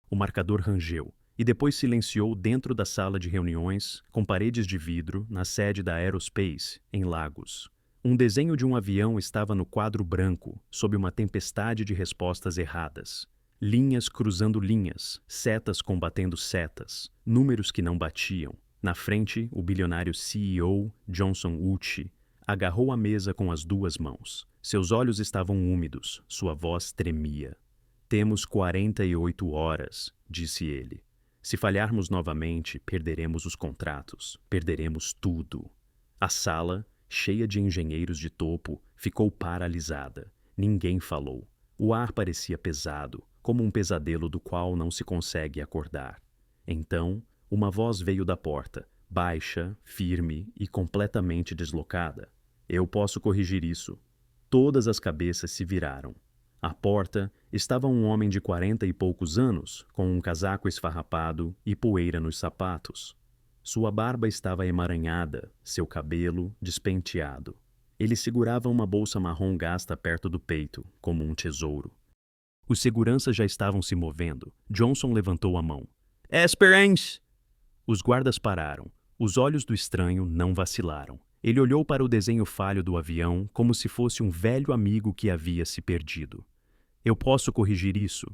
O marcador rangeu e depois silenciou dentro da sala de reuniões, com paredes de vidro, na sede da Aerospace, em Lagos. Um desenho de um avião estava no quadro branco, sob uma tempestade de respostas erradas. Linhas cruzando linhas, setas combatendo setas, números que não batiam. Na frente, o bilionário CEO, Johnson Uchi, agarrou a mesa com as duas mãos. Seus olhos estavam úmidos, sua voz tremia. Temos 48 horas, disse ele. Se falharmos novamente, perderemos os contratos, perderemos tudo. A sala, cheia de engenheiros de topo, ficou paralisada. Ninguém falou. O ar parecia pesado, como um pesadelo do qual não se consegue acordar. Então, uma voz veio da porta, baixa, firme e completamente deslocada. Eu posso corrigir isso. Todas as cabeças se viraram. À porta estava um homem de 40 e poucos anos, com um casaco esfarrapado e poeira nos sapatos. Sua barba estava emaranhada, seu cabelo despenteado. Ele segurava uma bolsa marrom gasta perto do peito, como um tesouro. Os seguranças já estavam se movendo. Johnson levantou a mão. Esperance! Os guardas pararam. Os olhos do estranho não vacilaram. Ele olhou para o desenho falho do avião como se fosse um velho amigo que havia se perdido. Eu posso corrigir isso,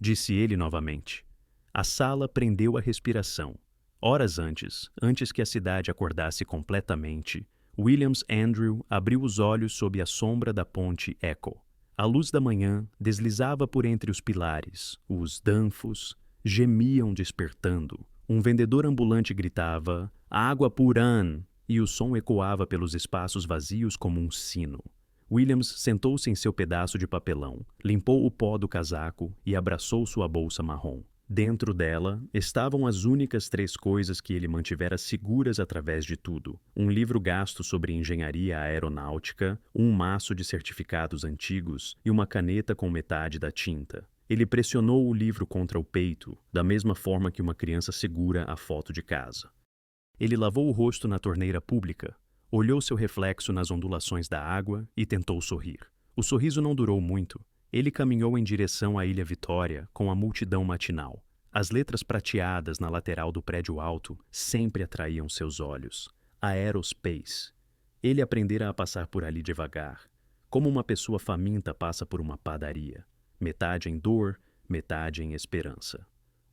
disse ele novamente. A sala prendeu a respiração. Horas antes que a cidade acordasse completamente, Williams Andrew abriu os olhos sob a sombra da ponte Echo. A luz da manhã deslizava por entre os pilares. Os danfos gemiam despertando. Um vendedor ambulante gritava, água puran! E o som ecoava pelos espaços vazios como um sino. Williams sentou-se em seu pedaço de papelão, limpou o pó do casaco e abraçou sua bolsa marrom. Dentro dela estavam as únicas 3 coisas que ele mantivera seguras através de tudo: um livro gasto sobre engenharia aeronáutica, um maço de certificados antigos e uma caneta com metade da tinta. Ele pressionou o livro contra o peito, da mesma forma que uma criança segura a foto de casa. Ele lavou o rosto na torneira pública, olhou seu reflexo nas ondulações da água e tentou sorrir. O sorriso não durou muito. Ele caminhou em direção à Ilha Vitória com a multidão matinal. As letras prateadas na lateral do prédio alto sempre atraíam seus olhos. Aerospace. Ele aprendera a passar por ali devagar, como uma pessoa faminta passa por uma padaria. Metade em dor, metade em esperança.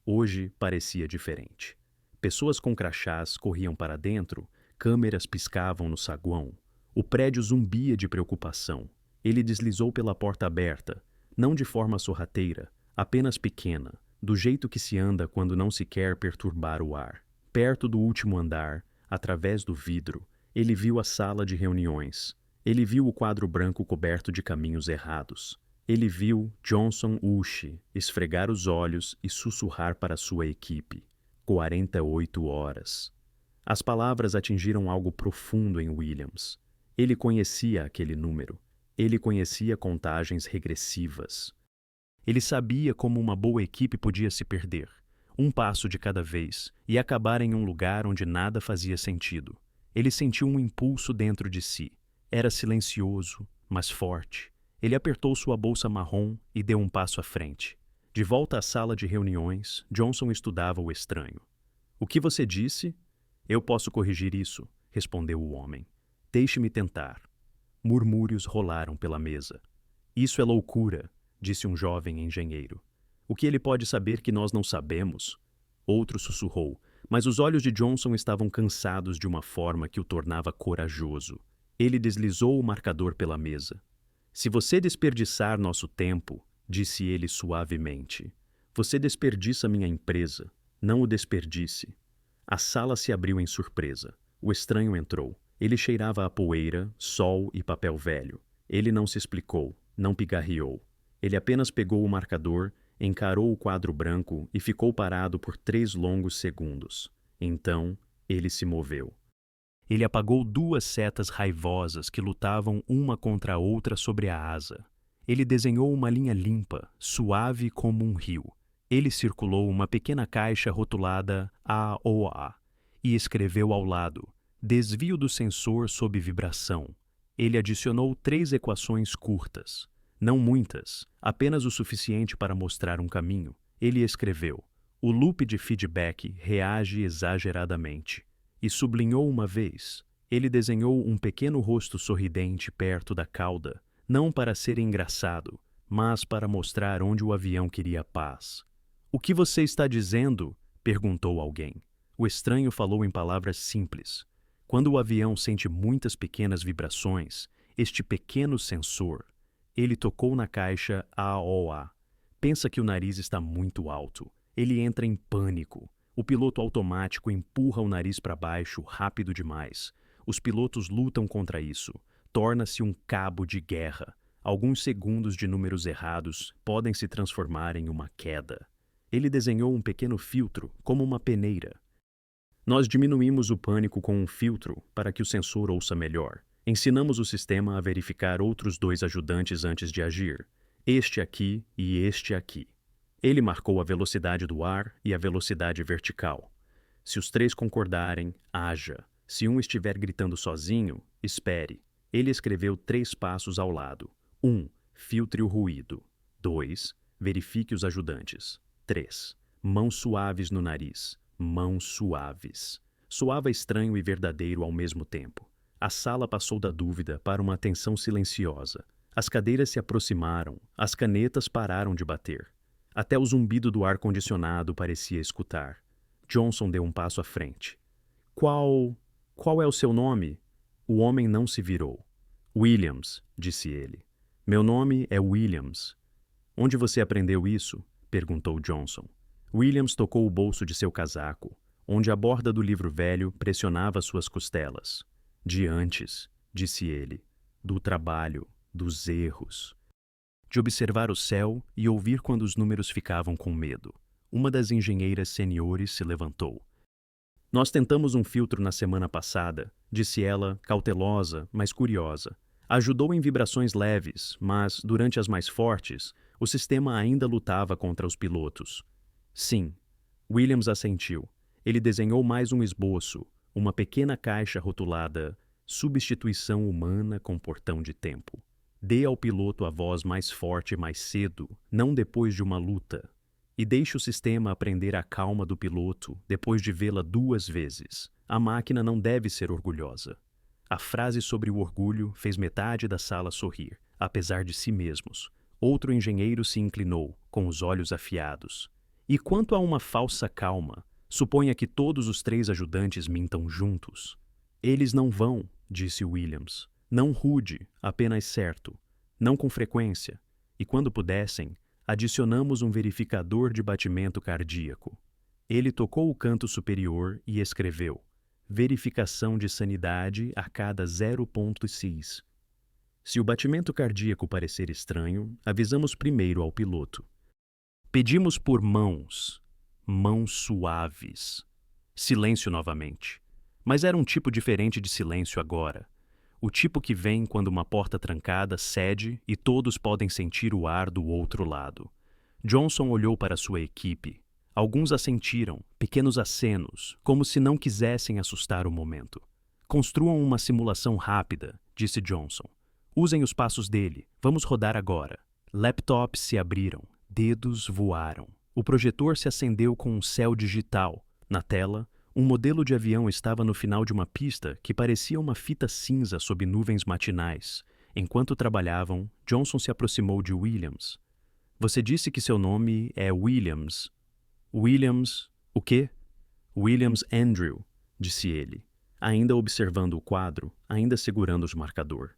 Hoje parecia diferente. Pessoas com crachás corriam para dentro, câmeras piscavam no saguão. O prédio zumbia de preocupação. Ele deslizou pela porta aberta, não de forma sorrateira, apenas pequena, do jeito que se anda quando não se quer perturbar o ar. Perto do último andar, através do vidro, ele viu a sala de reuniões. Ele viu o quadro branco coberto de caminhos errados. Ele viu Johnson Uchi esfregar os olhos e sussurrar para sua equipe. 48 horas. As palavras atingiram algo profundo em Williams. Ele conhecia aquele número. Ele conhecia contagens regressivas. Ele sabia como uma boa equipe podia se perder, um passo de cada vez, e acabar em um lugar onde nada fazia sentido. Ele sentiu um impulso dentro de si. Era silencioso, mas forte. Ele apertou sua bolsa marrom e deu um passo à frente. De volta à sala de reuniões, Johnson estudava o estranho. O que você disse? Eu posso corrigir isso, respondeu o homem. Deixe-me tentar. Murmúrios rolaram pela mesa. Isso é loucura, disse um jovem engenheiro. O que ele pode saber que nós não sabemos? Outro sussurrou, mas os olhos de Johnson estavam cansados de uma forma que o tornava corajoso. Ele deslizou o marcador pela mesa. Se você desperdiçar nosso tempo, disse ele suavemente, você desperdiça minha empresa. Não o desperdice. A sala se abriu em surpresa. O estranho entrou. Ele cheirava a poeira, sol e papel velho. Ele não se explicou, não pigarreou. Ele apenas pegou o marcador, encarou o quadro branco e ficou parado por 3 longos segundos. Então, ele se moveu. Ele apagou 2 setas raivosas que lutavam uma contra a outra sobre a asa. Ele desenhou uma linha limpa, suave como um rio. Ele circulou uma pequena caixa rotulada AOA e escreveu ao lado, desvio do sensor sob vibração. Ele adicionou 3 equações curtas. Não muitas, apenas o suficiente para mostrar um caminho. Ele escreveu: "O loop de feedback reage exageradamente." E sublinhou uma vez. Ele desenhou um pequeno rosto sorridente perto da cauda, não para ser engraçado, mas para mostrar onde o avião queria paz. "O que você está dizendo?" perguntou alguém. O estranho falou em palavras simples. Quando o avião sente muitas pequenas vibrações, este pequeno sensor, ele tocou na caixa AOA. Pensa que o nariz está muito alto. Ele entra em pânico. O piloto automático empurra o nariz para baixo rápido demais. Os pilotos lutam contra isso. Torna-se um cabo de guerra. Alguns segundos de números errados podem se transformar em uma queda. Ele desenhou um pequeno filtro, como uma peneira. Nós diminuímos o pânico com um filtro para que o sensor ouça melhor. Ensinamos o sistema a verificar outros 2 ajudantes antes de agir. Este aqui e este aqui. Ele marcou a velocidade do ar e a velocidade vertical. Se os 3 concordarem, haja. Se um estiver gritando sozinho, espere. Ele escreveu 3 passos ao lado. 1. Filtre o ruído. 2. Verifique os ajudantes. 3. Mãos suaves no nariz. Mãos suaves. Soava estranho e verdadeiro ao mesmo tempo. A sala passou da dúvida para uma atenção silenciosa. As cadeiras se aproximaram, as canetas pararam de bater. Até o zumbido do ar-condicionado parecia escutar. Johnson deu um passo à frente. Qual é o seu nome?" O homem não se virou. "Williams", disse ele. "Meu nome é Williams." "Onde você aprendeu isso?" perguntou Johnson. Williams tocou o bolso de seu casaco, onde a borda do livro velho pressionava suas costelas. "De antes", disse ele, "do trabalho, dos erros. De observar o céu e ouvir quando os números ficavam com medo." Uma das engenheiras seniores se levantou. "Nós tentamos um filtro na semana passada", disse ela, cautelosa, mas curiosa. "Ajudou em vibrações leves, mas, durante as mais fortes, o sistema ainda lutava contra os pilotos." "Sim." Williams assentiu. Ele desenhou mais um esboço, uma pequena caixa rotulada "Substituição humana com portão de tempo." Dê ao piloto a voz mais forte mais cedo, não depois de uma luta. E deixe o sistema aprender a calma do piloto depois de vê-la 2 vezes. A máquina não deve ser orgulhosa. A frase sobre o orgulho fez metade da sala sorrir, apesar de si mesmos. Outro engenheiro se inclinou, com os olhos afiados. "E quanto a uma falsa calma, suponha que todos os 3 ajudantes mintam juntos." "Eles não vão", disse Williams. "Não rude, apenas certo. Não com frequência. E quando pudessem, adicionamos um verificador de batimento cardíaco." Ele tocou o canto superior e escreveu: "Verificação de sanidade a cada 0,6. Se o batimento cardíaco parecer estranho, avisamos primeiro ao piloto." Pedimos por mãos suaves. Silêncio novamente. Mas era um tipo diferente de silêncio agora. O tipo que vem quando uma porta trancada cede e todos podem sentir o ar do outro lado. Johnson olhou para sua equipe. Alguns assentiram, pequenos acenos, como se não quisessem assustar o momento. "Construam uma simulação rápida", disse Johnson. "Usem os passos dele. Vamos rodar agora." Laptops se abriram. Dedos voaram. O projetor se acendeu com um céu digital. Na tela, um modelo de avião estava no final de uma pista que parecia uma fita cinza sob nuvens matinais. Enquanto trabalhavam, Johnson se aproximou de Williams. "Você disse que seu nome é Williams." "Williams... o quê?" "Williams Andrew", disse ele, ainda observando o quadro, ainda segurando o marcador.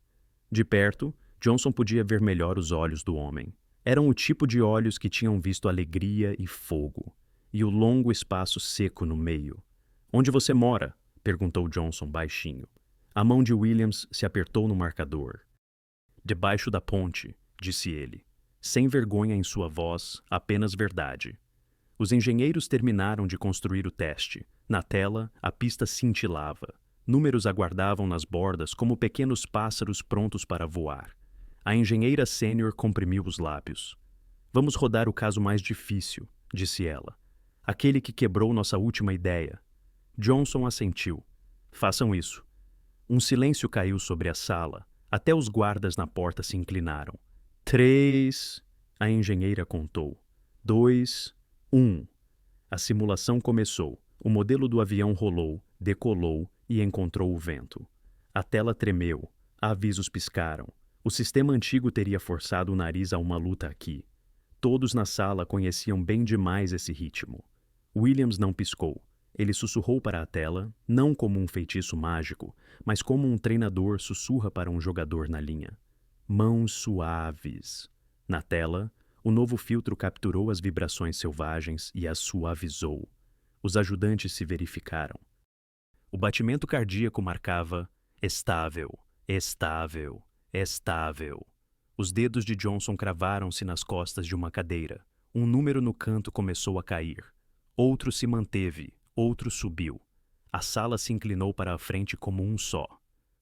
De perto, Johnson podia ver melhor os olhos do homem. Eram o tipo de olhos que tinham visto alegria e fogo, e o longo espaço seco no meio. "Onde você mora?" perguntou Johnson baixinho. A mão de Williams se apertou no marcador. "Debaixo da ponte", disse ele, sem vergonha em sua voz, apenas verdade. Os engenheiros terminaram de construir o teste. Na tela, a pista cintilava. Números aguardavam nas bordas como pequenos pássaros prontos para voar. A engenheira sênior comprimiu os lábios. "Vamos rodar o caso mais difícil", disse ela. "Aquele que quebrou nossa última ideia." Johnson assentiu. "Façam isso." Um silêncio caiu sobre a sala. Até os guardas na porta se inclinaram. 3, a engenheira contou. 2, 1. A simulação começou. O modelo do avião rolou, decolou e encontrou o vento. A tela tremeu. Avisos piscaram. O sistema antigo teria forçado o nariz a uma luta aqui. Todos na sala conheciam bem demais esse ritmo. Williams não piscou. Ele sussurrou para a tela, não como um feitiço mágico, mas como um treinador sussurra para um jogador na linha. Mãos suaves. Na tela, o novo filtro capturou as vibrações selvagens e as suavizou. Os ajudantes se verificaram. O batimento cardíaco marcava estável, estável, estável. Os dedos de Johnson cravaram-se nas costas de uma cadeira. Um número no canto começou a cair. Outro se manteve, outro subiu. A sala se inclinou para a frente como um só.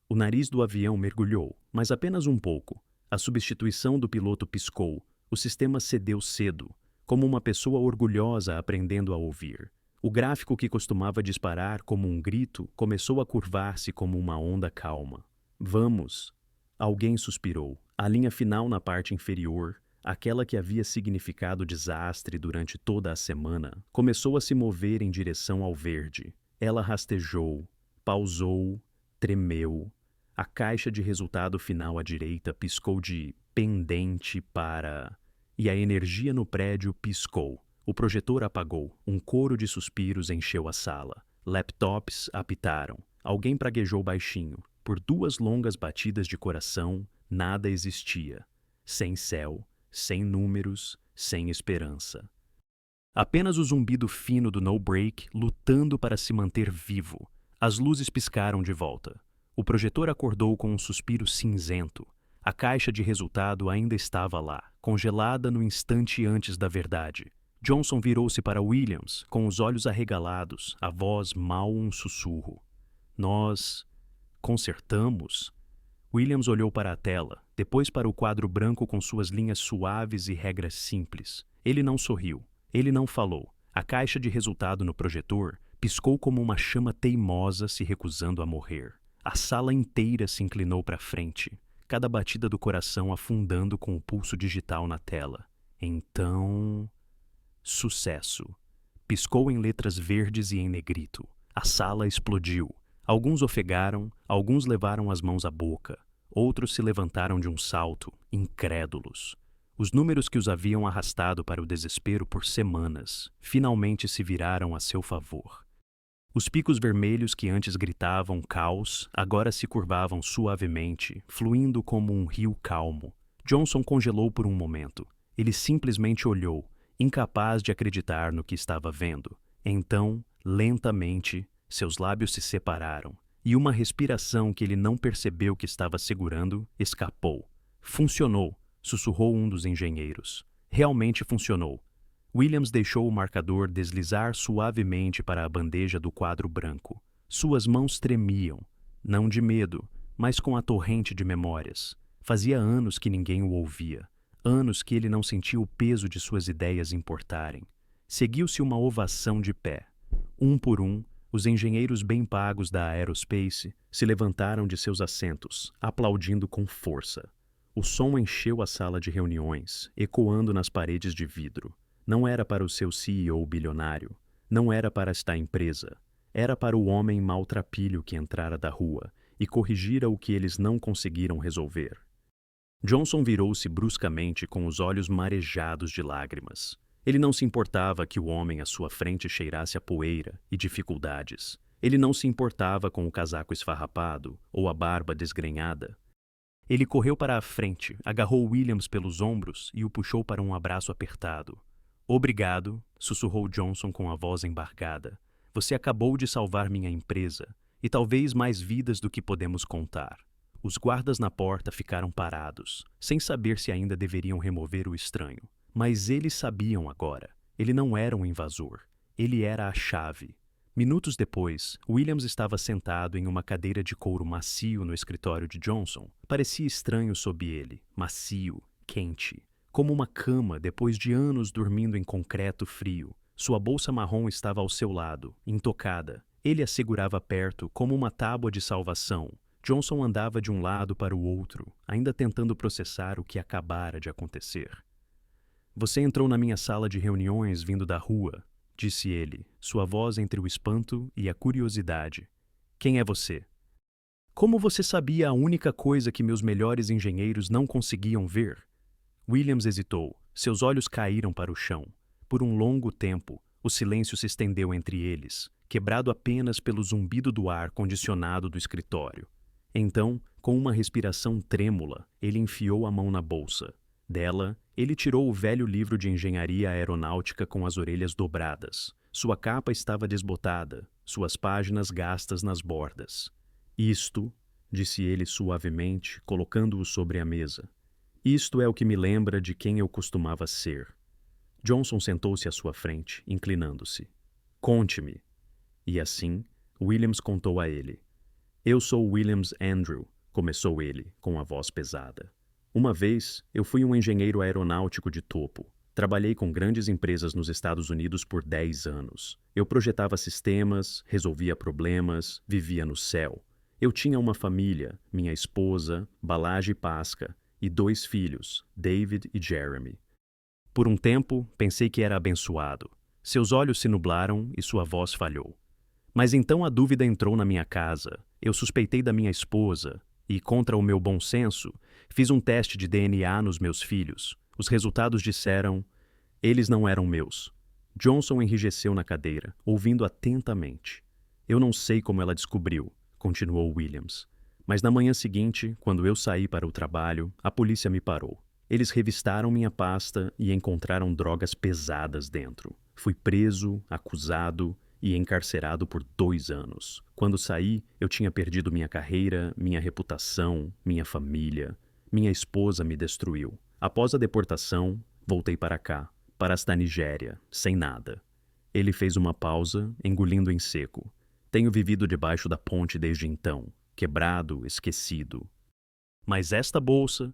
O nariz do avião mergulhou, mas apenas um pouco. A substituição do piloto piscou. O sistema cedeu cedo, como uma pessoa orgulhosa aprendendo a ouvir. O gráfico que costumava disparar como um grito começou a curvar-se como uma onda calma. Vamos! Alguém suspirou. A linha final na parte inferior, aquela que havia significado desastre durante toda a semana, começou a se mover em direção ao verde. Ela rastejou, pausou, tremeu. A caixa de resultado final à direita piscou de pendente para... E a energia no prédio piscou. O projetor apagou. Um coro de suspiros encheu a sala. Laptops apitaram. Alguém praguejou baixinho. Por 2 longas batidas de coração, nada existia. Sem céu, sem números, sem esperança. Apenas o zumbido fino do no-break lutando para se manter vivo. As luzes piscaram de volta. O projetor acordou com um suspiro cinzento. A caixa de resultado ainda estava lá, congelada no instante antes da verdade. Johnson virou-se para Williams, com os olhos arregalados, a voz mal um sussurro. Nós... consertamos? Williams olhou para a tela, depois para o quadro branco com suas linhas suaves e regras simples. Ele não sorriu. Ele não falou. A caixa de resultado no projetor piscou como uma chama teimosa se recusando a morrer. A sala inteira se inclinou para frente, cada batida do coração afundando com o pulso digital na tela. Então... sucesso. Piscou em letras verdes e em negrito. A sala explodiu. Alguns ofegaram, alguns levaram as mãos à boca, outros se levantaram de um salto, incrédulos. Os números que os haviam arrastado para o desespero por semanas finalmente se viraram a seu favor. Os picos vermelhos que antes gritavam caos agora se curvavam suavemente, fluindo como um rio calmo. Johnson congelou por um momento. Ele simplesmente olhou, incapaz de acreditar no que estava vendo. Então, lentamente, seus lábios se separaram, e uma respiração que ele não percebeu que estava segurando escapou. Funcionou, sussurrou um dos engenheiros. Realmente funcionou. Williams deixou o marcador deslizar suavemente para a bandeja do quadro branco. Suas mãos tremiam, não de medo, mas com a torrente de memórias. Fazia anos que ninguém o ouvia, anos que ele não sentia o peso de suas ideias importarem. Seguiu-se uma ovação de pé. Um por um, os engenheiros bem pagos da Aerospace se levantaram de seus assentos, aplaudindo com força. O som encheu a sala de reuniões, ecoando nas paredes de vidro. Não era para o seu CEO bilionário, não era para esta empresa, era para o homem maltrapilho que entrara da rua e corrigira o que eles não conseguiram resolver. Johnson virou-se bruscamente com os olhos marejados de lágrimas. Ele não se importava que o homem à sua frente cheirasse a poeira e dificuldades. Ele não se importava com o casaco esfarrapado ou a barba desgrenhada. Ele correu para a frente, agarrou Williams pelos ombros e o puxou para um abraço apertado. Obrigado, sussurrou Johnson com a voz embargada. Você acabou de salvar minha empresa, e talvez mais vidas do que podemos contar. Os guardas na porta ficaram parados, sem saber se ainda deveriam remover o estranho. Mas eles sabiam agora. Ele não era um invasor. Ele era a chave. Minutos depois, Williams estava sentado em uma cadeira de couro macio no escritório de Johnson. Parecia estranho sob ele, macio, quente. Como uma cama depois de anos dormindo em concreto frio. Sua bolsa marrom estava ao seu lado, intocada. Ele a segurava perto como uma tábua de salvação. Johnson andava de um lado para o outro, ainda tentando processar o que acabara de acontecer. Você entrou na minha sala de reuniões vindo da rua, disse ele, sua voz entre o espanto e a curiosidade. Quem é você? Como você sabia a única coisa que meus melhores engenheiros não conseguiam ver? Williams hesitou. Seus olhos caíram para o chão. Por um longo tempo, o silêncio se estendeu entre eles, quebrado apenas pelo zumbido do ar condicionado do escritório. Então, com uma respiração trêmula, ele enfiou a mão na bolsa. Dela, ele tirou o velho livro de engenharia aeronáutica com as orelhas dobradas. Sua capa estava desbotada, suas páginas gastas nas bordas. Isto, disse ele suavemente, colocando-o sobre a mesa. Isto é o que me lembra de quem eu costumava ser. Johnson sentou-se à sua frente, inclinando-se. Conte-me. E assim, Williams contou a ele. Eu sou Williams Andrew, começou ele, com a voz pesada. Uma vez, eu fui um engenheiro aeronáutico de topo. Trabalhei com grandes empresas nos Estados Unidos por 10 anos. Eu projetava sistemas, resolvia problemas, vivia no céu. Eu tinha uma família, minha esposa, Balaji Pasca, e 2 filhos, David e Jeremy. Por um tempo, pensei que era abençoado. Seus olhos se nublaram e sua voz falhou. Mas então a dúvida entrou na minha casa. Eu suspeitei da minha esposa e, contra o meu bom senso, fiz um teste de DNA nos meus filhos. Os resultados disseram: eles não eram meus. Johnson enrijeceu na cadeira, ouvindo atentamente. Eu não sei como ela descobriu, continuou Williams. Mas na manhã seguinte, quando eu saí para o trabalho, a polícia me parou. Eles revistaram minha pasta e encontraram drogas pesadas dentro. Fui preso, acusado e encarcerado por 2 anos. Quando saí, eu tinha perdido minha carreira, minha reputação, minha família. Minha esposa me destruiu. Após a deportação, voltei para cá, para esta Nigéria, sem nada. Ele fez uma pausa, engolindo em seco. Tenho vivido debaixo da ponte desde então, quebrado, esquecido. Mas esta bolsa...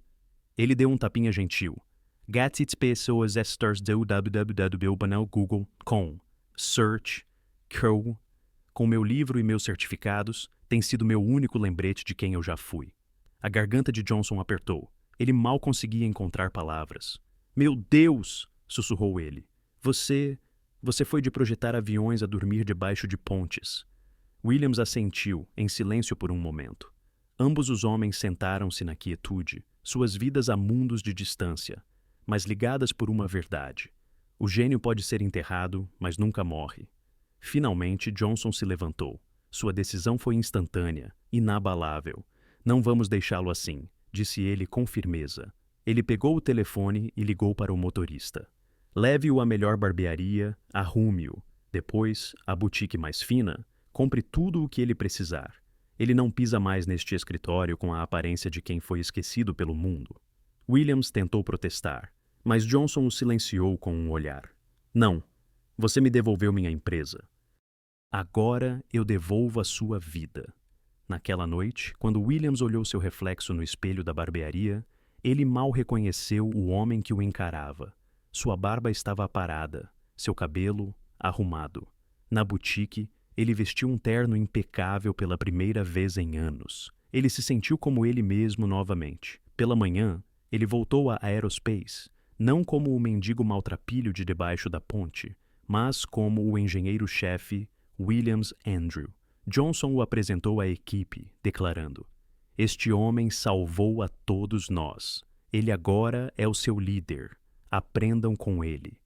Ele deu um tapinha gentil. Gatit pessoas estars do www.google.com. Search, Crow, com meu livro e meus certificados, tem sido meu único lembrete de quem eu já fui. A garganta de Johnson apertou. Ele mal conseguia encontrar palavras. Meu Deus! Sussurrou ele. Você foi de projetar aviões a dormir debaixo de pontes. Williams assentiu, em silêncio por um momento. Ambos os homens sentaram-se na quietude, suas vidas a mundos de distância, mas ligadas por uma verdade. O gênio pode ser enterrado, mas nunca morre. Finalmente, Johnson se levantou. Sua decisão foi instantânea, inabalável. Não vamos deixá-lo assim, disse ele com firmeza. Ele pegou o telefone e ligou para o motorista. Leve-o à melhor barbearia, arrume-o. Depois, à boutique mais fina, compre tudo o que ele precisar. Ele não pisa mais neste escritório com a aparência de quem foi esquecido pelo mundo. Williams tentou protestar, mas Johnson o silenciou com um olhar. Não, você me devolveu minha empresa. Agora eu devolvo a sua vida. Naquela noite, quando Williams olhou seu reflexo no espelho da barbearia, ele mal reconheceu o homem que o encarava. Sua barba estava aparada, seu cabelo arrumado. Na boutique, ele vestiu um terno impecável pela primeira vez em anos. Ele se sentiu como ele mesmo novamente. Pela manhã, ele voltou à Aerospace, não como o mendigo maltrapilho de debaixo da ponte, mas como o engenheiro-chefe Williams Andrew. Johnson o apresentou à equipe, declarando: este homem salvou a todos nós. Ele agora é o seu líder. Aprendam com ele.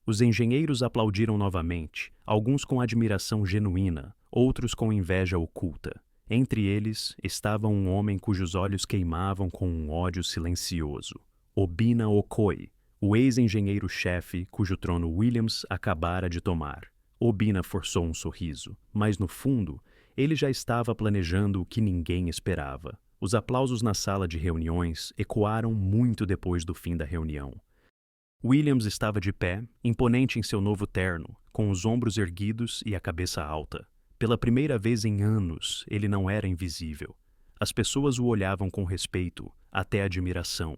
Os engenheiros aplaudiram novamente, alguns com admiração genuína, outros com inveja oculta. Entre eles estava um homem cujos olhos queimavam com um ódio silencioso. Obinna Okoye, o ex-engenheiro-chefe cujo trono Williams acabara de tomar. Obinna forçou um sorriso, mas no fundo, ele já estava planejando o que ninguém esperava. Os aplausos na sala de reuniões ecoaram muito depois do fim da reunião. Williams estava de pé, imponente em seu novo terno, com os ombros erguidos e a cabeça alta. Pela primeira vez em anos, ele não era invisível. As pessoas o olhavam com respeito, até admiração.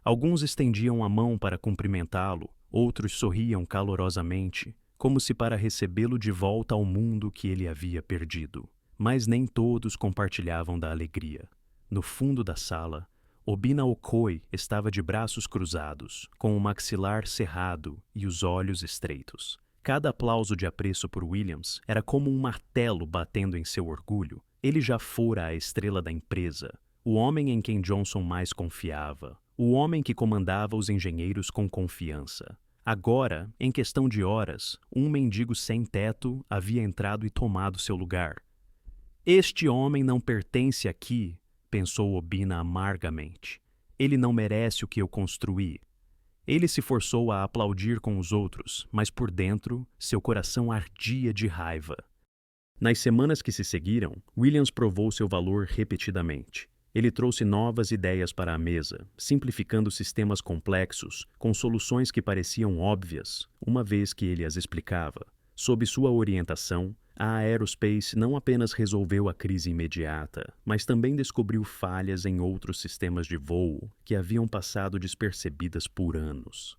Alguns estendiam a mão para cumprimentá-lo, outros sorriam calorosamente, como se para recebê-lo de volta ao mundo que ele havia perdido. Mas nem todos compartilhavam da alegria. No fundo da sala, Obina Okoi estava de braços cruzados, com o maxilar cerrado e os olhos estreitos. Cada aplauso de apreço por Williams era como um martelo batendo em seu orgulho. Ele já fora a estrela da empresa, o homem em quem Johnson mais confiava, o homem que comandava os engenheiros com confiança. Agora, em questão de horas, um mendigo sem teto havia entrado e tomado seu lugar. Este homem não pertence aqui, pensou Obina amargamente. Ele não merece o que eu construí. Ele se forçou a aplaudir com os outros, mas por dentro, seu coração ardia de raiva. Nas semanas que se seguiram, Williams provou seu valor repetidamente. Ele trouxe novas ideias para a mesa, simplificando sistemas complexos, com soluções que pareciam óbvias, uma vez que ele as explicava. Sob sua orientação, a Aerospace não apenas resolveu a crise imediata, mas também descobriu falhas em outros sistemas de voo que haviam passado despercebidas por anos.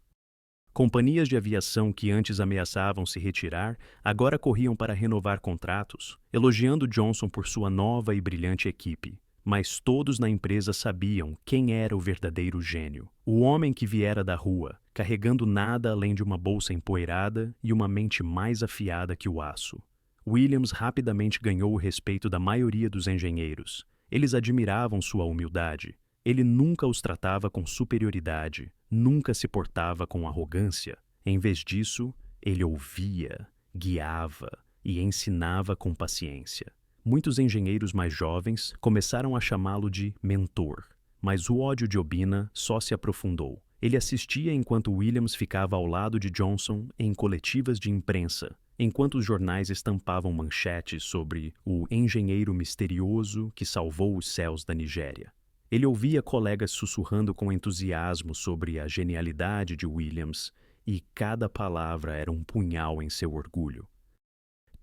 Companhias de aviação que antes ameaçavam se retirar agora corriam para renovar contratos, elogiando Johnson por sua nova e brilhante equipe. Mas todos na empresa sabiam quem era o verdadeiro gênio. O homem que viera da rua, carregando nada além de uma bolsa empoeirada e uma mente mais afiada que o aço. Williams rapidamente ganhou o respeito da maioria dos engenheiros. Eles admiravam sua humildade. Ele nunca os tratava com superioridade, nunca se portava com arrogância. Em vez disso, ele ouvia, guiava e ensinava com paciência. Muitos engenheiros mais jovens começaram a chamá-lo de mentor, mas o ódio de Obina só se aprofundou. Ele assistia enquanto Williams ficava ao lado de Johnson em coletivas de imprensa, enquanto os jornais estampavam manchetes sobre o engenheiro misterioso que salvou os céus da Nigéria. Ele ouvia colegas sussurrando com entusiasmo sobre a genialidade de Williams, e cada palavra era um punhal em seu orgulho.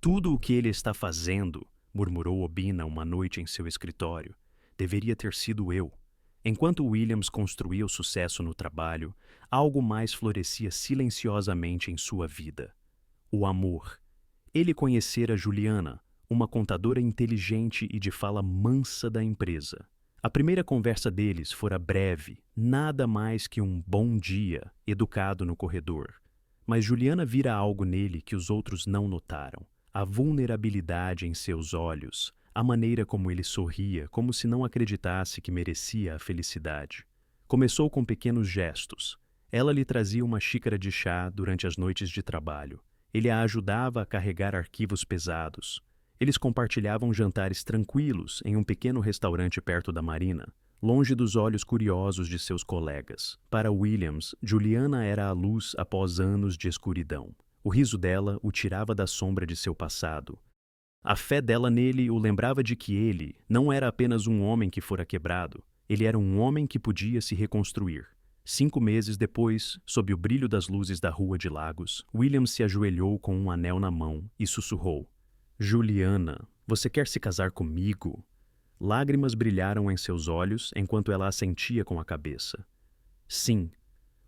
Tudo o que ele está fazendo, murmurou Obina uma noite em seu escritório, deveria ter sido eu. Enquanto Williams construía o sucesso no trabalho, algo mais florescia silenciosamente em sua vida. O amor. Ele conhecera Juliana, uma contadora inteligente e de fala mansa da empresa. A primeira conversa deles fora breve, nada mais que um bom dia, educado no corredor. Mas Juliana vira algo nele que os outros não notaram. A vulnerabilidade em seus olhos, a maneira como ele sorria, como se não acreditasse que merecia a felicidade. Começou com pequenos gestos. Ela lhe trazia uma xícara de chá durante as noites de trabalho. Ele a ajudava a carregar arquivos pesados. Eles compartilhavam jantares tranquilos em um pequeno restaurante perto da marina, longe dos olhos curiosos de seus colegas. Para Williams, Juliana era a luz após anos de escuridão. O riso dela o tirava da sombra de seu passado. A fé dela nele o lembrava de que ele não era apenas um homem que fora quebrado, ele era um homem que podia se reconstruir. 5 meses depois, sob o brilho das luzes da Rua de Lagos, Williams se ajoelhou com um anel na mão e sussurrou: Juliana, você quer se casar comigo? Lágrimas brilharam em seus olhos enquanto ela assentia com a cabeça. Sim.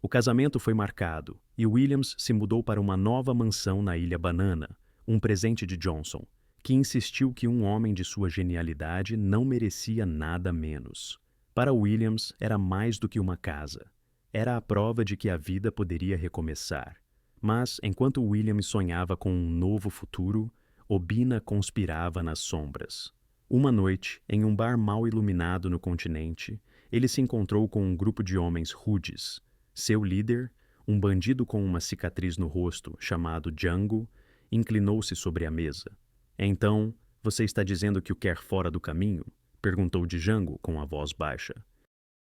O casamento foi marcado e Williams se mudou para uma nova mansão na Ilha Banana, um presente de Johnson, que insistiu que um homem de sua genialidade não merecia nada menos. Para Williams, era mais do que uma casa. Era a prova de que a vida poderia recomeçar. Mas, enquanto Williams sonhava com um novo futuro, Obina conspirava nas sombras. Uma noite, em um bar mal iluminado no continente, ele se encontrou com um grupo de homens rudes. Seu líder, um bandido com uma cicatriz no rosto chamado Django, inclinou-se sobre a mesa. Então, você está dizendo que o quer fora do caminho? Perguntou Django com a voz baixa.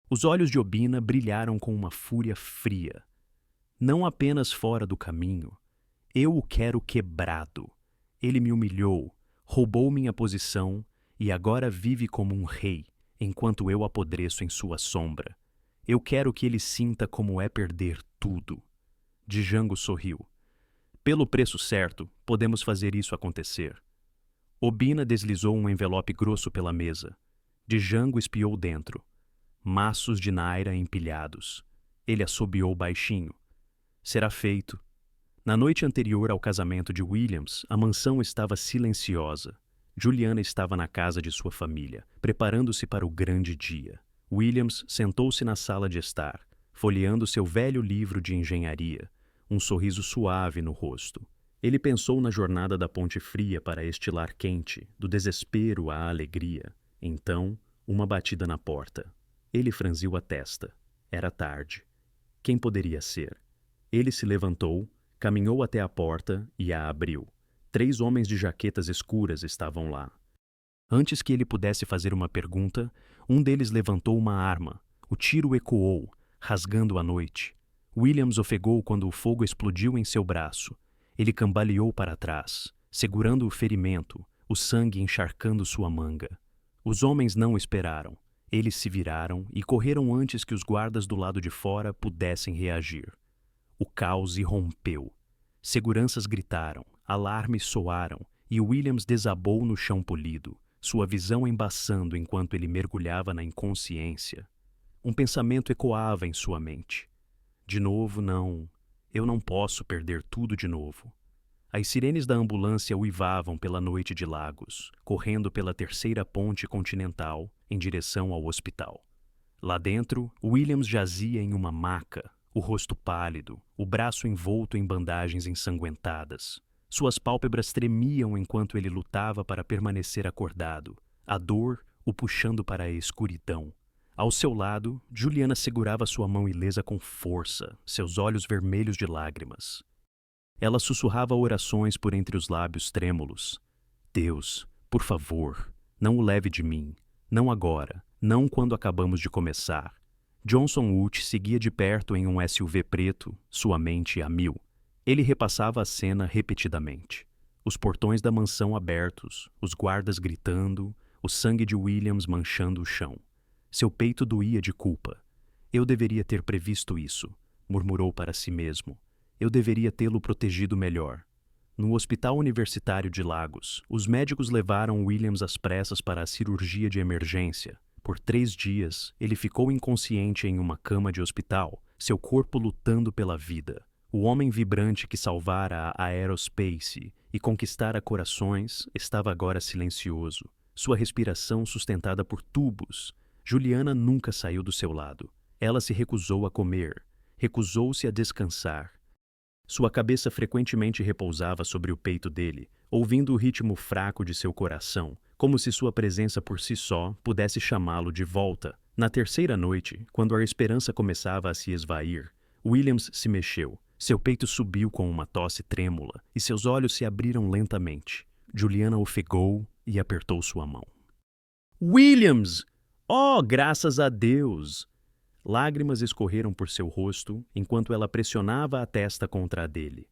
Os olhos de Obina brilharam com uma fúria fria. Não apenas fora do caminho. Eu o quero quebrado. Ele me humilhou, roubou minha posição e agora vive como um rei, enquanto eu apodreço em sua sombra. Eu quero que ele sinta como é perder tudo. Django sorriu. Pelo preço certo, podemos fazer isso acontecer. Obina deslizou um envelope grosso pela mesa. Django espiou dentro. Maços de naira empilhados. Ele assobiou baixinho. Será feito. Na noite anterior ao casamento de Williams, a mansão estava silenciosa. Juliana estava na casa de sua família, preparando-se para o grande dia. Williams sentou-se na sala de estar, folheando seu velho livro de engenharia, um sorriso suave no rosto. Ele pensou na jornada da Ponte Fria para este lar quente, do desespero à alegria. Então, uma batida na porta. Ele franziu a testa. Era tarde. Quem poderia ser? Ele se levantou, caminhou até a porta e a abriu. 3 homens de jaquetas escuras estavam lá. Antes que ele pudesse fazer uma pergunta, um deles levantou uma arma. O tiro ecoou, rasgando a noite. Williams ofegou quando o fogo explodiu em seu braço. Ele cambaleou para trás, segurando o ferimento, o sangue encharcando sua manga. Os homens não esperaram. Eles se viraram e correram antes que os guardas do lado de fora pudessem reagir. O caos irrompeu. Seguranças gritaram, alarmes soaram e Williams desabou no chão polido, sua visão embaçando enquanto ele mergulhava na inconsciência. Um pensamento ecoava em sua mente. De novo, não. Eu não posso perder tudo de novo. As sirenes da ambulância uivavam pela noite de Lagos, correndo pela terceira ponte continental em direção ao hospital. Lá dentro, Williams jazia em uma maca, o rosto pálido, o braço envolto em bandagens ensanguentadas. Suas pálpebras tremiam enquanto ele lutava para permanecer acordado, a dor o puxando para a escuridão. Ao seu lado, Juliana segurava sua mão ilesa com força, seus olhos vermelhos de lágrimas. Ela sussurrava orações por entre os lábios trêmulos. Deus, por favor, não o leve de mim. Não agora, não quando acabamos de começar. Johnson Wood seguia de perto em um SUV preto, sua mente a mil. Ele repassava a cena repetidamente. Os portões da mansão abertos, os guardas gritando, o sangue de Williams manchando o chão. Seu peito doía de culpa. Eu deveria ter previsto isso, murmurou para si mesmo. Eu deveria tê-lo protegido melhor. No Hospital Universitário de Lagos, os médicos levaram Williams às pressas para a cirurgia de emergência. Por 3 dias, ele ficou inconsciente em uma cama de hospital, seu corpo lutando pela vida. O homem vibrante que salvara a Aerospace e conquistara corações estava agora silencioso, sua respiração sustentada por tubos. Juliana nunca saiu do seu lado. Ela se recusou a comer, recusou-se a descansar. Sua cabeça frequentemente repousava sobre o peito dele, ouvindo o ritmo fraco de seu coração, como se sua presença por si só pudesse chamá-lo de volta. Na terceira noite, quando a esperança começava a se esvair, Williams se mexeu. Seu peito subiu com uma tosse trêmula e seus olhos se abriram lentamente. Juliana ofegou e apertou sua mão. Williams! Oh, graças a Deus! Lágrimas escorreram por seu rosto enquanto ela pressionava a testa contra a dele.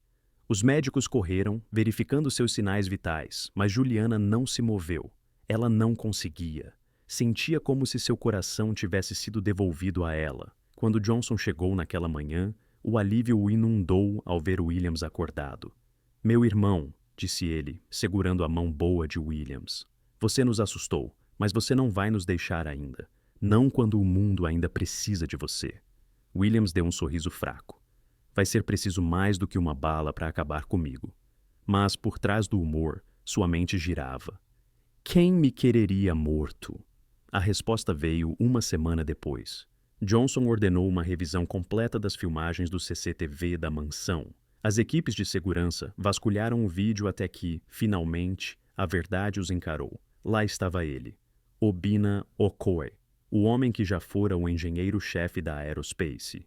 Os médicos correram, verificando seus sinais vitais, mas Juliana não se moveu. Ela não conseguia. Sentia como se seu coração tivesse sido devolvido a ela. Quando Johnson chegou naquela manhã, o alívio o inundou ao ver Williams acordado. Meu irmão, disse ele, segurando a mão boa de Williams. Você nos assustou, mas você não vai nos deixar ainda. Não quando o mundo ainda precisa de você. Williams deu um sorriso fraco. Vai ser preciso mais do que uma bala para acabar comigo. Mas, por trás do humor, sua mente girava. Quem me quereria morto? A resposta veio 1 semana depois. Johnson ordenou uma revisão completa das filmagens do CCTV da mansão. As equipes de segurança vasculharam o vídeo até que, finalmente, a verdade os encarou. Lá estava ele, Obinna Okoye, o homem que já fora o engenheiro-chefe da Aerospace.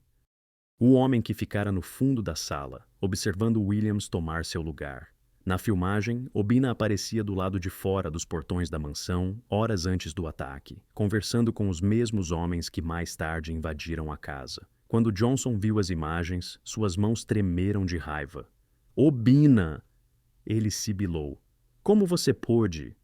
O homem que ficara no fundo da sala, observando Williams tomar seu lugar. Na filmagem, Obinna aparecia do lado de fora dos portões da mansão, horas antes do ataque, conversando com os mesmos homens que mais tarde invadiram a casa. Quando Johnson viu as imagens, suas mãos tremeram de raiva. Obinna! Ele sibilou. Como você pôde?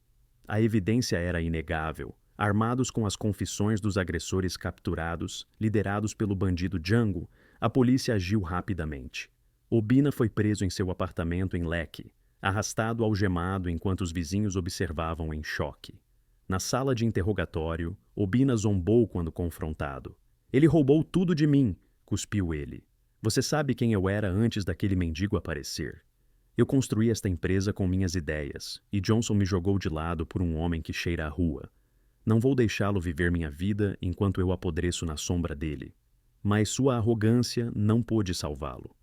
A evidência era inegável. Armados com as confissões dos agressores capturados, liderados pelo bandido Django, a polícia agiu rapidamente. Obinna foi preso em seu apartamento em Lekki, arrastado algemado enquanto os vizinhos observavam em choque. Na sala de interrogatório, Obinna zombou quando confrontado. Ele roubou tudo de mim, cuspiu ele. Você sabe quem eu era antes daquele mendigo aparecer. Eu construí esta empresa com minhas ideias, e Johnson me jogou de lado por um homem que cheira a rua. Não vou deixá-lo viver minha vida enquanto eu apodreço na sombra dele. Mas sua arrogância não pôde salvá-lo.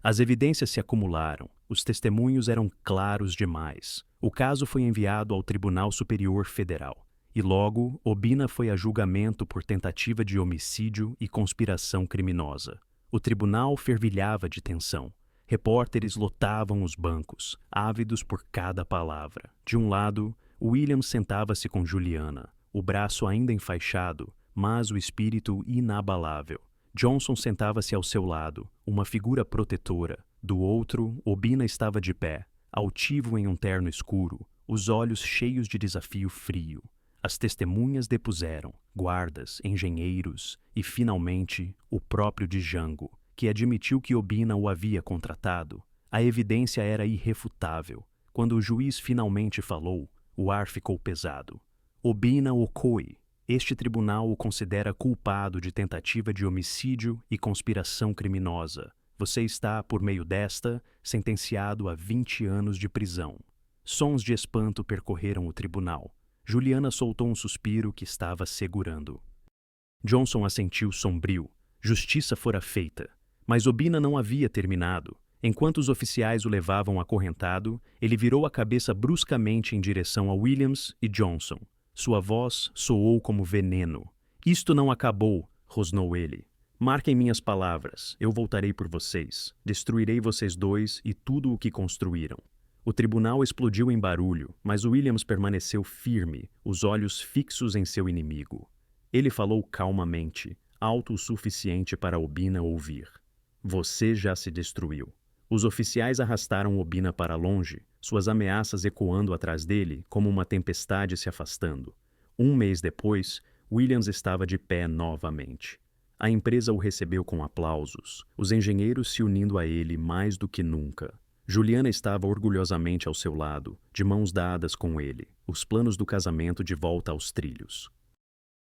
As evidências se acumularam, os testemunhos eram claros demais. O caso foi enviado ao Tribunal Superior Federal. E logo, Obina foi a julgamento por tentativa de homicídio e conspiração criminosa. O tribunal fervilhava de tensão. Repórteres lotavam os bancos, ávidos por cada palavra. De um lado, Williams sentava-se com Juliana, o braço ainda enfaixado, mas o espírito inabalável. Johnson sentava-se ao seu lado, uma figura protetora. Do outro, Obina estava de pé, altivo em um terno escuro, os olhos cheios de desafio frio. As testemunhas depuseram, guardas, engenheiros e, finalmente, o próprio Django, que admitiu que Obina o havia contratado. A evidência era irrefutável. Quando o juiz finalmente falou, o ar ficou pesado. Obina Okoye. Este tribunal o considera culpado de tentativa de homicídio e conspiração criminosa. Você está, por meio desta, sentenciado a 20 anos de prisão. Sons de espanto percorreram o tribunal. Juliana soltou um suspiro que estava segurando. Johnson assentiu sombrio. Justiça fora feita. Mas Obina não havia terminado. Enquanto os oficiais o levavam acorrentado, ele virou a cabeça bruscamente em direção a Williams e Johnson. Sua voz soou como veneno. Isto não acabou, rosnou ele. Marquem minhas palavras, eu voltarei por vocês. Destruirei vocês dois e tudo o que construíram. O tribunal explodiu em barulho, mas Williams permaneceu firme, os olhos fixos em seu inimigo. Ele falou calmamente, alto o suficiente para Obina ouvir. Você já se destruiu. Os oficiais arrastaram Obina para longe, suas ameaças ecoando atrás dele como uma tempestade se afastando. Um mês depois, Williams estava de pé novamente. A empresa o recebeu com aplausos, os engenheiros se unindo a ele mais do que nunca. Juliana estava orgulhosamente ao seu lado, de mãos dadas com ele, os planos do casamento de volta aos trilhos.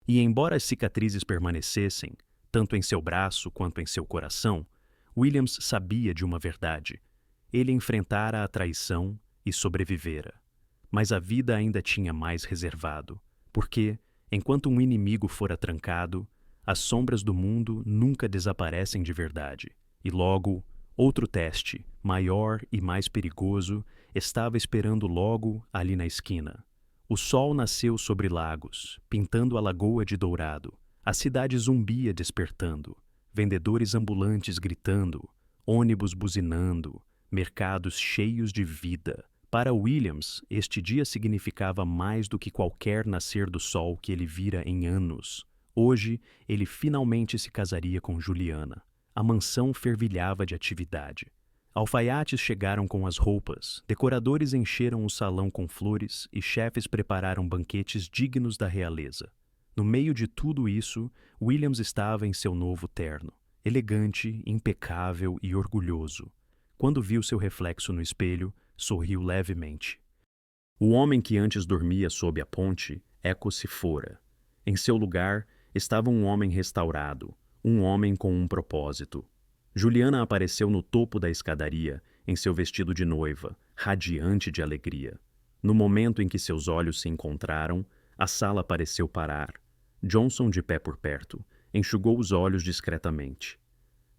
E embora as cicatrizes permanecessem, tanto em seu braço quanto em seu coração, Williams sabia de uma verdade. Ele enfrentara a traição e sobrevivera. Mas a vida ainda tinha mais reservado, porque, enquanto um inimigo fora trancado, as sombras do mundo nunca desaparecem de verdade. E logo, outro teste, maior e mais perigoso, estava esperando logo ali na esquina. O sol nasceu sobre lagos, pintando a lagoa de dourado. A cidade zumbia despertando, vendedores ambulantes gritando, ônibus buzinando, mercados cheios de vida. Para Williams, este dia significava mais do que qualquer nascer do sol que ele vira em anos. Hoje, ele finalmente se casaria com Juliana. A mansão fervilhava de atividade. Alfaiates chegaram com as roupas, decoradores encheram o salão com flores e chefes prepararam banquetes dignos da realeza. No meio de tudo isso, Williams estava em seu novo terno, elegante, impecável e orgulhoso. Quando viu seu reflexo no espelho, sorriu levemente. O homem que antes dormia sob a ponte, Eco se fora. Em seu lugar, estava um homem restaurado, um homem com um propósito. Juliana apareceu no topo da escadaria, em seu vestido de noiva, radiante de alegria. No momento em que seus olhos se encontraram, a sala pareceu parar. Johnson, de pé por perto, enxugou os olhos discretamente.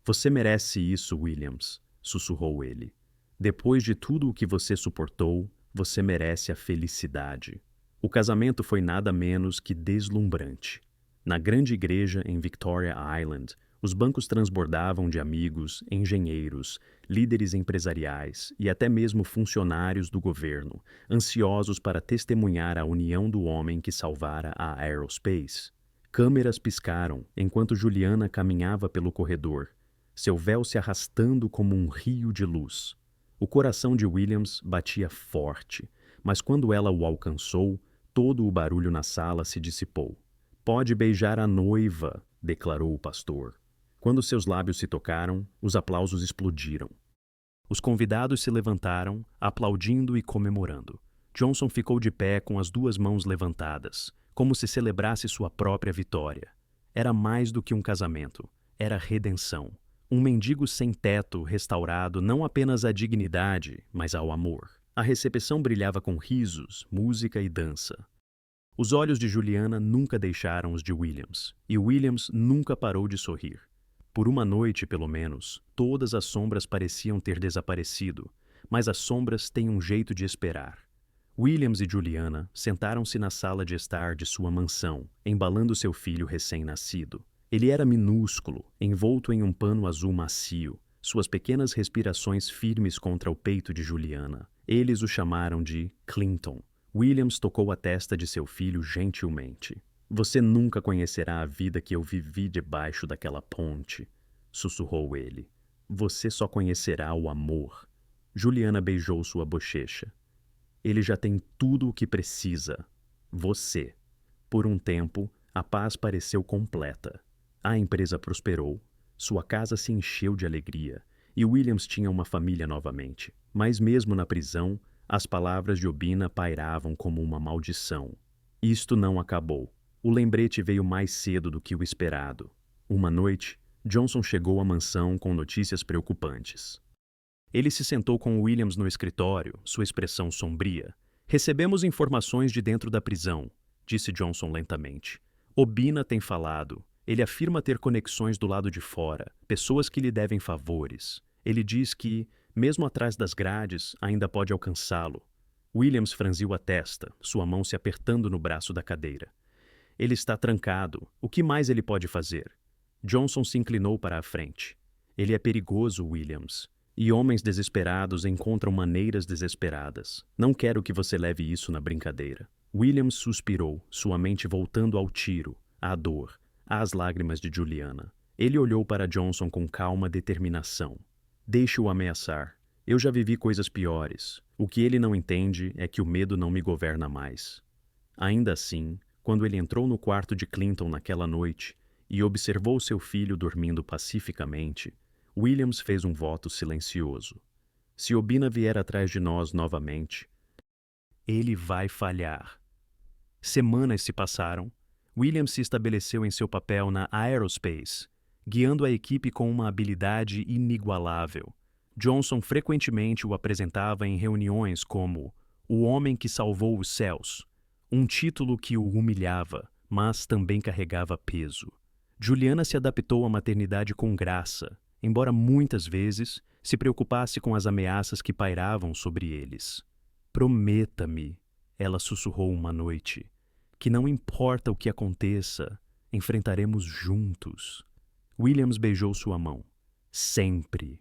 Você merece isso, Williams, sussurrou ele. Depois de tudo o que você suportou, você merece a felicidade. O casamento foi nada menos que deslumbrante. Na grande igreja em Victoria Island, os bancos transbordavam de amigos, engenheiros, líderes empresariais e até mesmo funcionários do governo, ansiosos para testemunhar a união do homem que salvara a Aerospace. Câmeras piscaram enquanto Juliana caminhava pelo corredor, seu véu se arrastando como um rio de luz. O coração de Williams batia forte, mas quando ela o alcançou, todo o barulho na sala se dissipou. Pode beijar a noiva, declarou o pastor. Quando seus lábios se tocaram, os aplausos explodiram. Os convidados se levantaram, aplaudindo e comemorando. Johnson ficou de pé com as duas mãos levantadas, como se celebrasse sua própria vitória. Era mais do que um casamento, era redenção. Um mendigo sem teto restaurado não apenas à dignidade, mas ao amor. A recepção brilhava com risos, música e dança. Os olhos de Juliana nunca deixaram os de Williams, e Williams nunca parou de sorrir. Por uma noite, pelo menos, todas as sombras pareciam ter desaparecido, mas as sombras têm um jeito de esperar. Williams e Juliana sentaram-se na sala de estar de sua mansão, embalando seu filho recém-nascido. Ele era minúsculo, envolto em um pano azul macio, suas pequenas respirações firmes contra o peito de Juliana. Eles o chamaram de Clinton. Williams tocou a testa de seu filho gentilmente. Você nunca conhecerá a vida que eu vivi debaixo daquela ponte, sussurrou ele. Você só conhecerá o amor. Juliana beijou sua bochecha. Ele já tem tudo o que precisa. Você. Por um tempo, a paz pareceu completa. A empresa prosperou, sua casa se encheu de alegria, e Williams tinha uma família novamente. Mas mesmo na prisão, as palavras de Obina pairavam como uma maldição. Isto não acabou. O lembrete veio mais cedo do que o esperado. Uma noite, Johnson chegou à mansão com notícias preocupantes. Ele se sentou com Williams no escritório, sua expressão sombria. Recebemos informações de dentro da prisão, disse Johnson lentamente. Obina tem falado. Ele afirma ter conexões do lado de fora, pessoas que lhe devem favores. Ele diz que, mesmo atrás das grades, ainda pode alcançá-lo. Williams franziu a testa, sua mão se apertando no braço da cadeira. Ele está trancado. O que mais ele pode fazer? Johnson se inclinou para a frente. Ele é perigoso, Williams. E homens desesperados encontram maneiras desesperadas. Não quero que você leve isso na brincadeira. Williams suspirou, sua mente voltando ao tiro, à dor, às lágrimas de Juliana. Ele olhou para Johnson com calma determinação. Deixe-o ameaçar. Eu já vivi coisas piores. O que ele não entende é que o medo não me governa mais. Ainda assim, quando ele entrou no quarto de Clinton naquela noite e observou seu filho dormindo pacificamente, Williams fez um voto silencioso. Se Obina vier atrás de nós novamente, ele vai falhar. Semanas se passaram. Williams se estabeleceu em seu papel na Aerospace, guiando a equipe com uma habilidade inigualável. Johnson frequentemente o apresentava em reuniões como o homem que salvou os céus, um título que o humilhava, mas também carregava peso. Juliana se adaptou à maternidade com graça, embora muitas vezes se preocupasse com as ameaças que pairavam sobre eles. Prometa-me, ela sussurrou uma noite, que não importa o que aconteça, enfrentaremos juntos. Williams beijou sua mão. Sempre.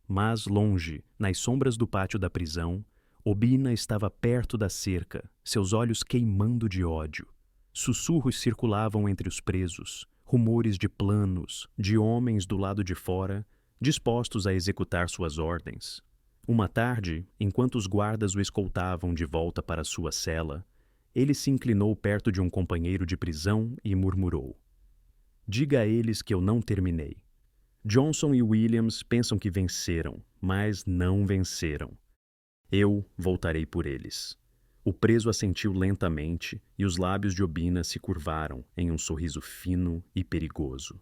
Mas longe, nas sombras do pátio da prisão, Obina estava perto da cerca, seus olhos queimando de ódio. Sussurros circulavam entre os presos, rumores de planos, de homens do lado de fora, dispostos a executar suas ordens. Uma tarde, enquanto os guardas o escoltavam de volta para sua cela, ele se inclinou perto de um companheiro de prisão e murmurou: Diga a eles que eu não terminei. Johnson e Williams pensam que venceram, mas não venceram. Eu voltarei por eles. O preso assentiu lentamente e os lábios de Obina se curvaram em um sorriso fino e perigoso.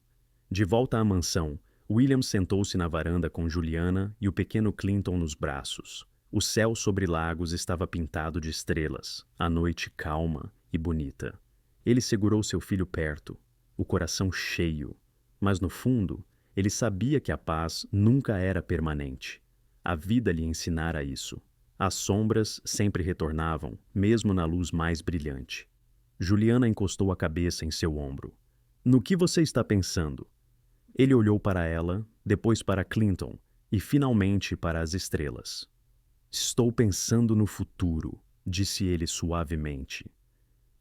De volta à mansão, Williams sentou-se na varanda com Juliana e o pequeno Clinton nos braços. O céu sobre Lagos estava pintado de estrelas, a noite calma e bonita. Ele segurou seu filho perto, o coração cheio, mas no fundo, ele sabia que a paz nunca era permanente. A vida lhe ensinara isso. As sombras sempre retornavam, mesmo na luz mais brilhante. Juliana encostou a cabeça em seu ombro. No que você está pensando? Ele olhou para ela, depois para Clinton e finalmente para as estrelas. Estou pensando no futuro, disse ele suavemente.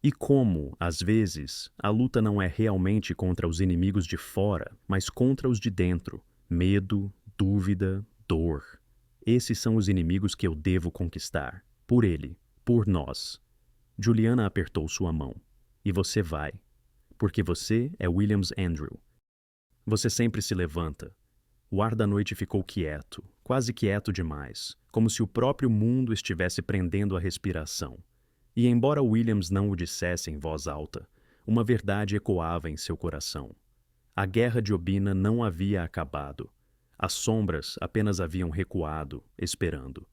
E como, às vezes, a luta não é realmente contra os inimigos de fora, mas contra os de dentro. Medo, dúvida, dor. Esses são os inimigos que eu devo conquistar. Por ele, por nós. Juliana apertou sua mão. E você vai. Porque você é Williams Andrew. Você sempre se levanta. O ar da noite ficou quieto, quase quieto demais, como se o próprio mundo estivesse prendendo a respiração. E embora Williams não o dissesse em voz alta, uma verdade ecoava em seu coração. A guerra de Obina não havia acabado. As sombras apenas haviam recuado, esperando.